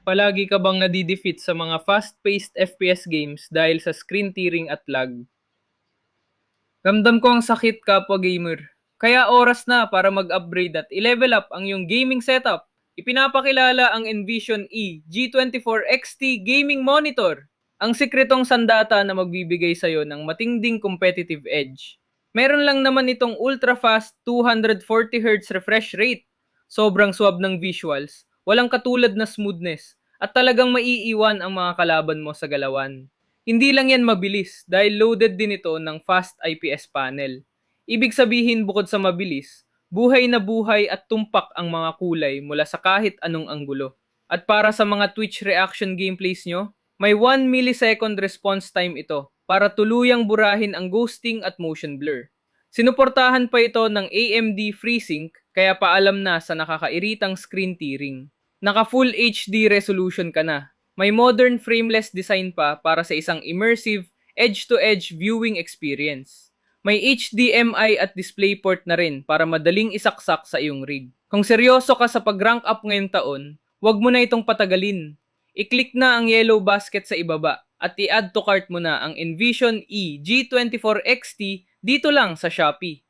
Palagi ka bang nadi-defeat sa mga fast-paced FPS games dahil sa screen tearing at lag? Ramdam ko ang sakit kapwa gamer. Kaya oras na para mag-upgrade at i-level up ang iyong gaming setup. Ipinapakilala ang Envision E G24 XT Gaming Monitor, ang sikretong sandata na magbibigay sa'yo ng matinding competitive edge. Meron lang naman itong ultra-fast 240Hz refresh rate, sobrang swab ng visuals, walang katulad na smoothness, at talagang maiiwan ang mga kalaban mo sa galawan. Hindi lang yan mabilis dahil loaded din ito ng fast IPS panel. Ibig sabihin bukod sa mabilis, buhay na buhay at tumpak ang mga kulay mula sa kahit anong anggulo. At para sa mga Twitch reaction gameplays nyo, may 1 millisecond response time ito para tuluyang burahin ang ghosting at motion blur. Sinuportahan pa ito ng AMD FreeSync kaya paalam na sa nakakairitang screen tearing. Naka Full HD resolution ka na. May modern frameless design pa para sa isang immersive edge-to-edge viewing experience. May HDMI at DisplayPort na rin para madaling isaksak sa iyong rig. Kung seryoso ka sa pag-rank up ngayong taon, huwag mo na itong patagalin. I-click na ang yellow basket sa ibaba at i-add to cart mo na ang Envision E G24 XT dito lang sa Shopee.